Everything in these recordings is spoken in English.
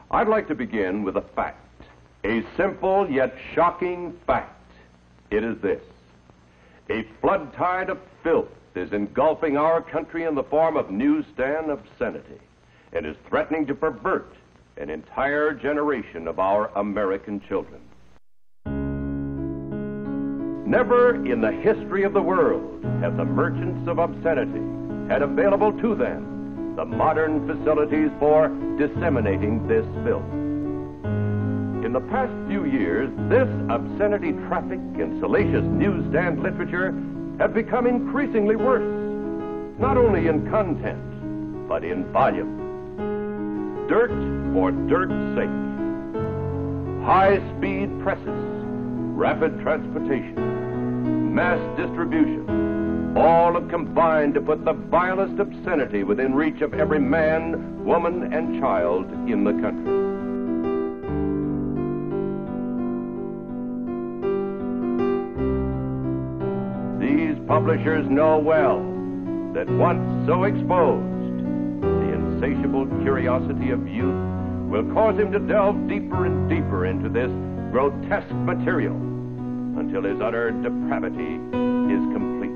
I'd like to begin with a fact, a simple yet shocking fact. It is this: a flood tide of filth is engulfing our country in the form of newsstand obscenity and is threatening to pervert an entire generation of our American children. Never in the history of the world have the merchants of obscenity had available to them the modern facilities for disseminating this filth. In the past few years, this obscenity traffic and salacious newsstand literature have become increasingly worse, not only in content, but in volume. Dirt for dirt's sake. High-speed presses, rapid transportation, mass distribution, all have combined to put the vilest obscenity within reach of every man, woman, and child in the country. These publishers know well that once so exposed, the insatiable curiosity of youth will cause him to delve deeper and deeper into this grotesque material until his utter depravity is complete.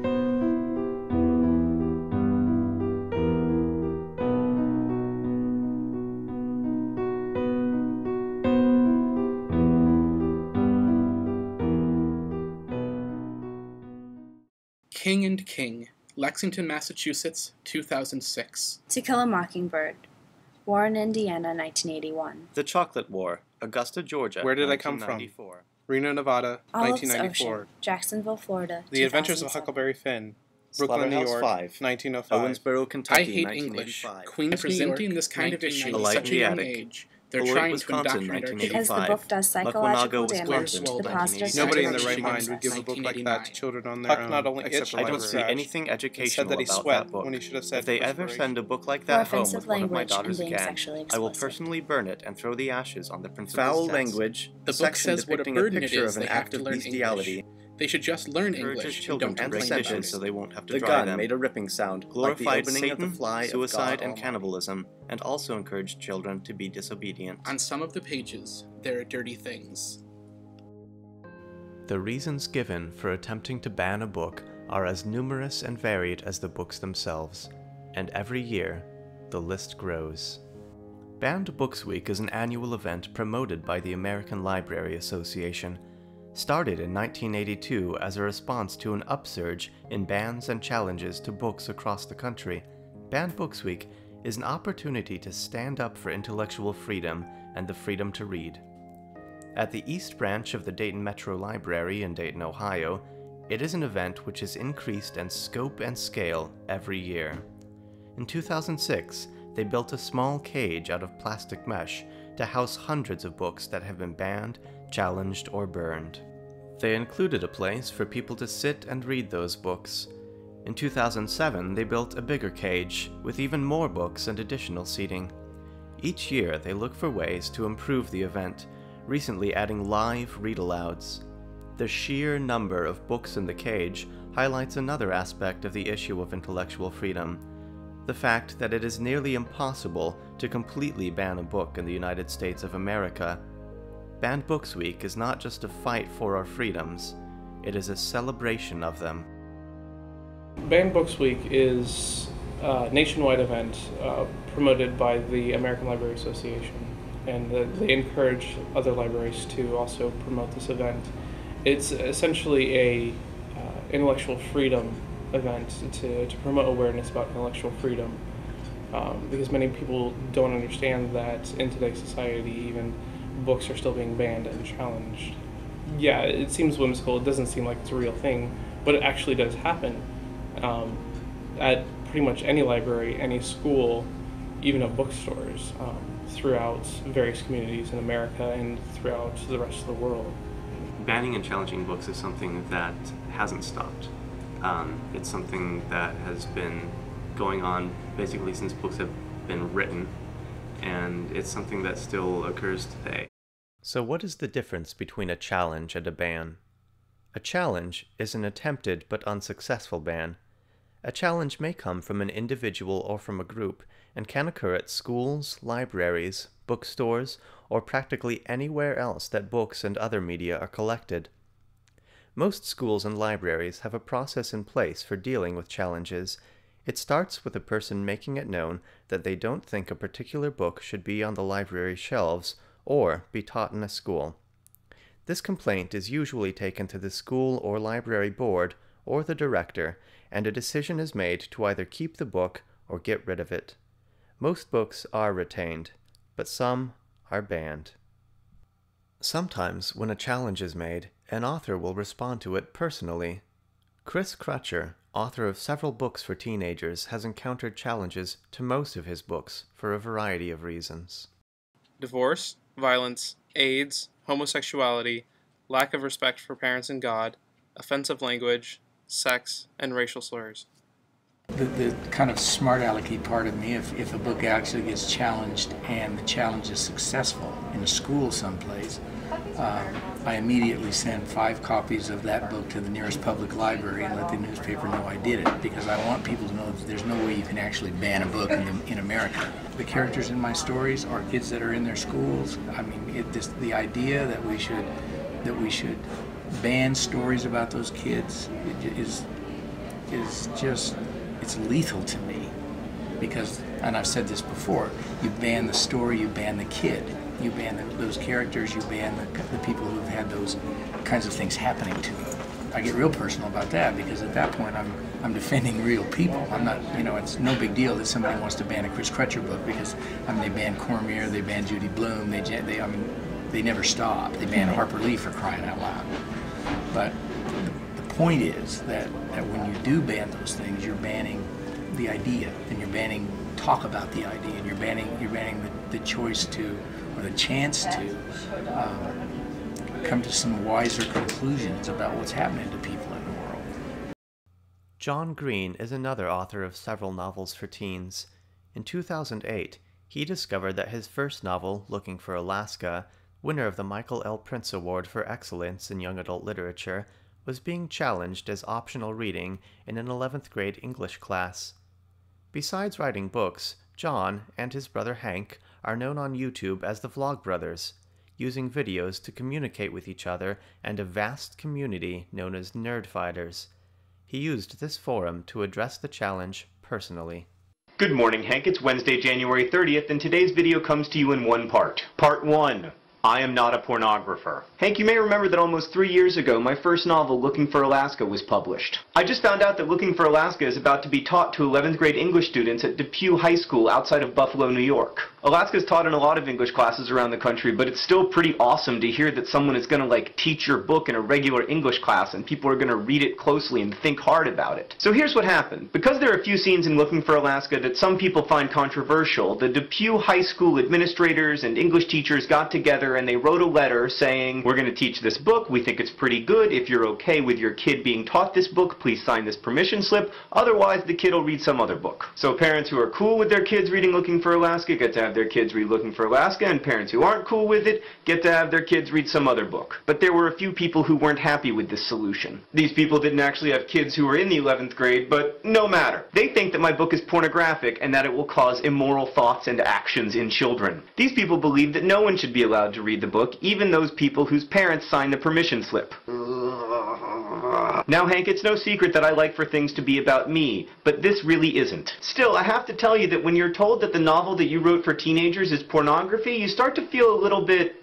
King and King, Lexington, Massachusetts, 2006. To Kill a Mockingbird, Warren, Indiana, 1981. The Chocolate War, Augusta, Georgia. Where Did I Come From? Reno, Nevada, Olive's 1994. Ocean, Jacksonville, Florida, The Adventures of 2007. Huckleberry Finn, Brooklyn, New York, 1905. Owensboro, I Kentucky, hate English. 1985. Queens, presenting this kind of issue at Light such in a the young Attic. age. They're Beloit, trying Wisconsin, to indoctrinate our Because the kids. book does psychological Wisconsin, damage to the 1985. positive Nobody in side their of right human mind would give a sex. book like that to children on their Huck own. not only except itched, for I don't libraries. see anything He said educational that he about sweat that book. when he should have said If they ever perspiration. send a book like Or that home offensive with one of my language and daughters being again, sexually I will explicit. personally burn it and throw the ashes on the principal's Foul desk. language, The a book section says what a depicting burden it picture is of an they have act to of learn bestiality. English. They should just learn Encourages English and children don't to break complain about dishes so it. they won't have to The dry gun them. made a ripping sound, Glorified like the opening Satan, of the fly suicide, of God and Almighty. cannibalism, and also encouraged children to be disobedient. On some of the pages, there are dirty things. The reasons given for attempting to ban a book are as numerous and varied as the books themselves, and every year, the list grows. Banned Books Week is an annual event promoted by the American Library Association. Started in 1982 as a response to an upsurge in bans and challenges to books across the country, Banned Books Week is an opportunity to stand up for intellectual freedom and the freedom to read. At the East Branch of the Dayton Metro Library in Dayton, Ohio, it is an event which has increased in scope and scale every year. In 2006, they built a small cage out of plastic mesh to house hundreds of books that have been banned, challenged, or burned. They included a place for people to sit and read those books. In 2007, they built a bigger cage with even more books and additional seating. Each year, they look for ways to improve the event, recently adding live read-alouds. The sheer number of books in the cage highlights another aspect of the issue of intellectual freedom: the fact that it is nearly impossible to completely ban a book in the United States of America. Banned Books Week is not just a fight for our freedoms, it is a celebration of them. Banned Books Week is a nationwide event promoted by the American Library Association, and they encourage other libraries to also promote this event. It's essentially a intellectual freedom event to promote awareness about intellectual freedom, because many people don't understand that in today's society even books are still being banned and challenged. Yeah, it seems whimsical, it doesn't seem like it's a real thing, but it actually does happen at pretty much any library, any school, even at bookstores, throughout various communities in America and throughout the rest of the world. Banning and challenging books is something that hasn't stopped. It's something that has been going on basically since books have been written, and it's something that still occurs today. So what is the difference between a challenge and a ban? A challenge is an attempted but unsuccessful ban. A challenge may come from an individual or from a group, and can occur at schools, libraries, bookstores, or practically anywhere else that books and other media are collected. Most schools and libraries have a process in place for dealing with challenges. It starts with a person making it known that they don't think a particular book should be on the library shelves or be taught in a school. This complaint is usually taken to the school or library board or the director, and a decision is made to either keep the book or get rid of it. Most books are retained, but some are banned. Sometimes, when a challenge is made, an author will respond to it personally. Chris Crutcher, author of several books for teenagers, has encountered challenges to most of his books for a variety of reasons. Divorce, violence, AIDS, homosexuality, lack of respect for parents and God, offensive language, sex, and racial slurs. The kind of smart alecky part of me, if a book actually gets challenged and the challenge is successful in a school someplace, I immediately send 5 copies of that book to the nearest public library and let the newspaper know I did it, because I want people to know that there's no way you can actually ban a book in America. The characters in my stories are kids that are in their schools. I mean, the idea that we should ban stories about those kids is just, it's lethal to me, because, and I've said this before, you ban the story, you ban the kid, you ban those characters, you ban the people who've had those kinds of things happening to them. I get real personal about that, because at that point I'm defending real people. I'm not, it's no big deal that somebody wants to ban a Chris Crutcher book, because they banned Cormier, they banned Judy Blume, they never stop. They banned Harper Lee, for crying out loud. But the point is that when you do ban those things, you're banning the idea, and you're banning talk about the idea, and you're banning the choice to, or the chance to come to some wiser conclusions about what's happening to people in the world. John Green is another author of several novels for teens. In 2008, he discovered that his first novel, Looking for Alaska, winner of the Michael L. Prince Award for Excellence in Young Adult Literature, was being challenged as optional reading in an 11th grade English class. Besides writing books, John and his brother Hank are known on YouTube as the Vlog Brothers, using videos to communicate with each other and a vast community known as Nerd Fighters. He used this forum to address the challenge personally. Good morning, Hank. It's Wednesday, January 30th, and today's video comes to you in one part. Part 1. I am not a pornographer. Hank, you may remember that almost 3 years ago, my first novel, Looking for Alaska, was published. I just found out that Looking for Alaska is about to be taught to 11th grade English students at Depew High School outside of Buffalo, New York. Alaska is taught in a lot of English classes around the country, but it's still pretty awesome to hear that someone is going to, teach your book in a regular English class, and people are going to read it closely and think hard about it. So here's what happened. Because there are a few scenes in Looking for Alaska that some people find controversial, the Depew High School administrators and English teachers got together and they wrote a letter saying, we're going to teach this book, we think it's pretty good, if you're okay with your kid being taught this book, please sign this permission slip, otherwise the kid will read some other book. So parents who are cool with their kids reading Looking for Alaska get to have their kids read Looking for Alaska, and parents who aren't cool with it get to have their kids read some other book. But there were a few people who weren't happy with this solution. These people didn't actually have kids who were in the 11th grade, but no matter. They think that my book is pornographic and that it will cause immoral thoughts and actions in children. These people believe that no one should be allowed to read the book, even those people whose parents signed the permission slip. Now, Hank, it's no secret that I like for things to be about me, but this really isn't. Still, I have to tell you that when you're told that the novel that you wrote for teenagers is pornography, you start to feel a little bit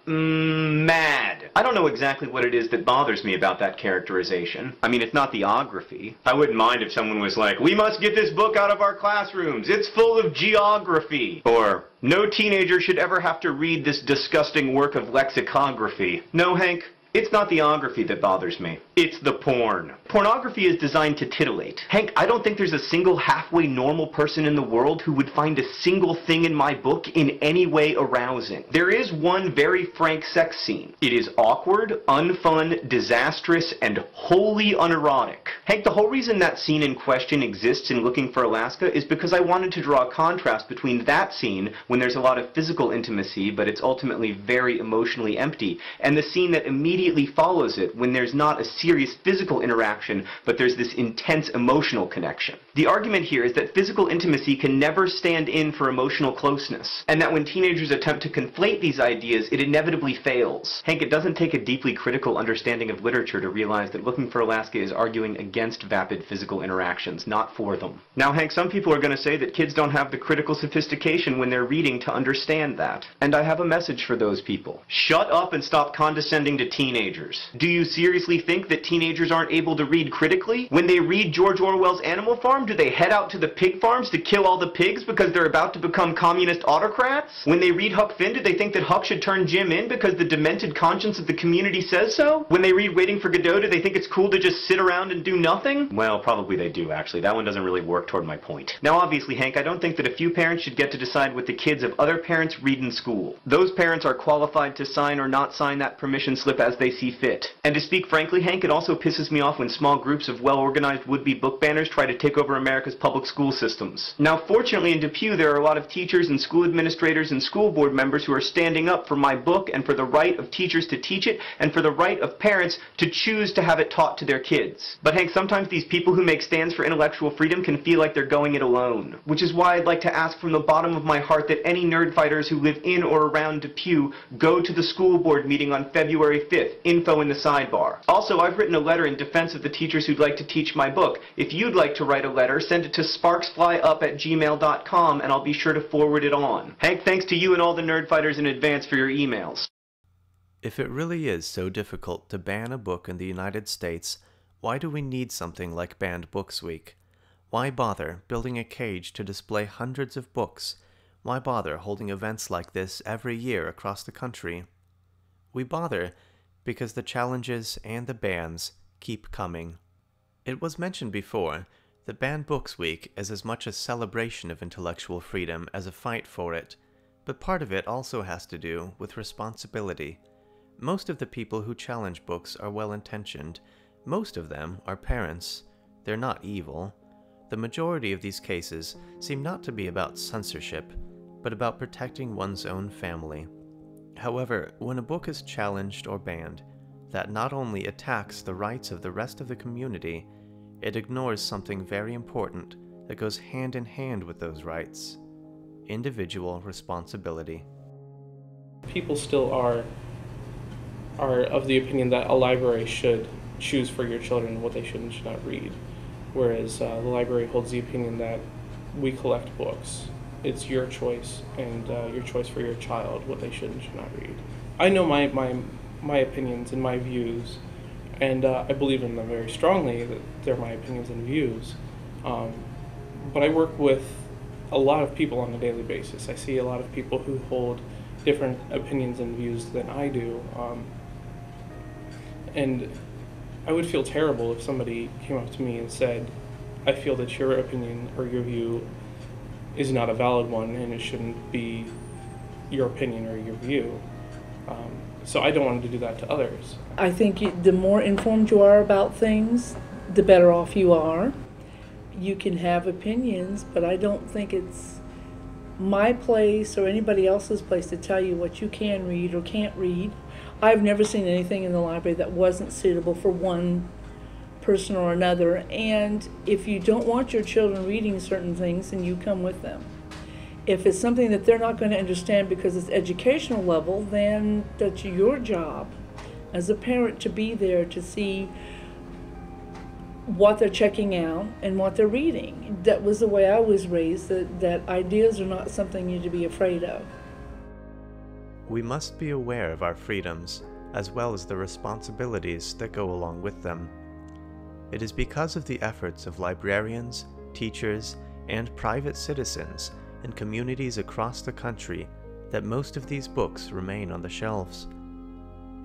mad. I don't know exactly what it is that bothers me about that characterization. I mean, it's not the ography. I wouldn't mind if someone was like, we must get this book out of our classrooms, it's full of geography. Or, no teenager should ever have to read this disgusting work of lexicography. No, Hank, it's not the ography that bothers me. It's the porn. Pornography is designed to titillate. Hank, I don't think there's a single halfway normal person in the world who would find a single thing in my book in any way arousing. There is one very frank sex scene. It is awkward, unfun, disastrous, and wholly unerotic. Hank, the whole reason that scene in question exists in Looking for Alaska is because I wanted to draw a contrast between that scene, when there's a lot of physical intimacy, but it's ultimately very emotionally empty, and the scene that immediately immediately follows it when there's not a serious physical interaction, but there's this intense emotional connection. The argument here is that physical intimacy can never stand in for emotional closeness, and that when teenagers attempt to conflate these ideas, it inevitably fails. Hank, it doesn't take a deeply critical understanding of literature to realize that Looking for Alaska is arguing against vapid physical interactions, not for them. Now, Hank, some people are going to say that kids don't have the critical sophistication when they're reading to understand that. And I have a message for those people. Shut up and stop condescending to teenagers. Do you seriously think that teenagers aren't able to read critically? When they read George Orwell's Animal Farm, do they head out to the pig farms to kill all the pigs because they're about to become communist autocrats? When they read Huck Finn, do they think that Huck should turn Jim in because the demented conscience of the community says so? When they read Waiting for Godot, do they think it's cool to just sit around and do nothing? Well, probably they do, actually. That one doesn't really work toward my point. Now, obviously, Hank, I don't think that a few parents should get to decide what the kids of other parents read in school. Those parents are qualified to sign or not sign that permission slip as they see fit. And to speak frankly, Hank, it also pisses me off when small groups of well-organized would-be book banners try to take over America's public school systems. Now, fortunately in Depew, there are a lot of teachers and school administrators and school board members who are standing up for my book and for the right of teachers to teach it and for the right of parents to choose to have it taught to their kids. But Hank, sometimes these people who make stands for intellectual freedom can feel like they're going it alone. Which is why I'd like to ask from the bottom of my heart that any nerd fighters who live in or around Depew go to the school board meeting on February 5th. Info in the sidebar. Also, I've written a letter in defense of the teachers who'd like to teach my book. If you'd like to write a letter, send it to sparksflyup@gmail.com and I'll be sure to forward it on. Hank, thanks to you and all the nerd fighters in advance for your emails. If it really is so difficult to ban a book in the United States, why do we need something like Banned Books Week? Why bother building a cage to display hundreds of books? Why bother holding events like this every year across the country? We bother because the challenges and the bans keep coming. It was mentioned before that Banned Books Week is as much a celebration of intellectual freedom as a fight for it, but part of it also has to do with responsibility. Most of the people who challenge books are well-intentioned. Most of them are parents. They're not evil. The majority of these cases seem not to be about censorship, but about protecting one's own family. However, when a book is challenged or banned, that not only attacks the rights of the rest of the community, it ignores something very important that goes hand in hand with those rights: individual responsibility. People still are of the opinion that a library should choose for your children what they should and should not read, whereas the library holds the opinion that we collect books. It's your choice and your choice for your child what they should and should not read. I know my opinions and my views, and I believe in them very strongly, that they're my opinions and views. But I work with a lot of people on a daily basis. I see a lot of people who hold different opinions and views than I do. And I would feel terrible if somebody came up to me and said, I feel that your opinion or your view is not a valid one and it shouldn't be your opinion or your view. So I don't want to do that to others. I think the more informed you are about things, the better off you are. You can have opinions, but I don't think it's my place or anybody else's place to tell you what you can read or can't read. I've never seen anything in the library that wasn't suitable for one person or another, and if you don't want your children reading certain things, then you come with them. If it's something that they're not going to understand because it's educational level, then that's your job as a parent to be there to see what they're checking out and what they're reading. That was the way I was raised, that ideas are not something you need to be afraid of. We must be aware of our freedoms, as well as the responsibilities that go along with them. It is because of the efforts of librarians, teachers, and private citizens in communities across the country that most of these books remain on the shelves.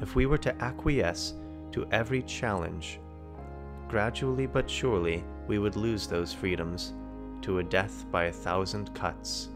If we were to acquiesce to every challenge, gradually but surely we would lose those freedoms to a death by 1,000 cuts.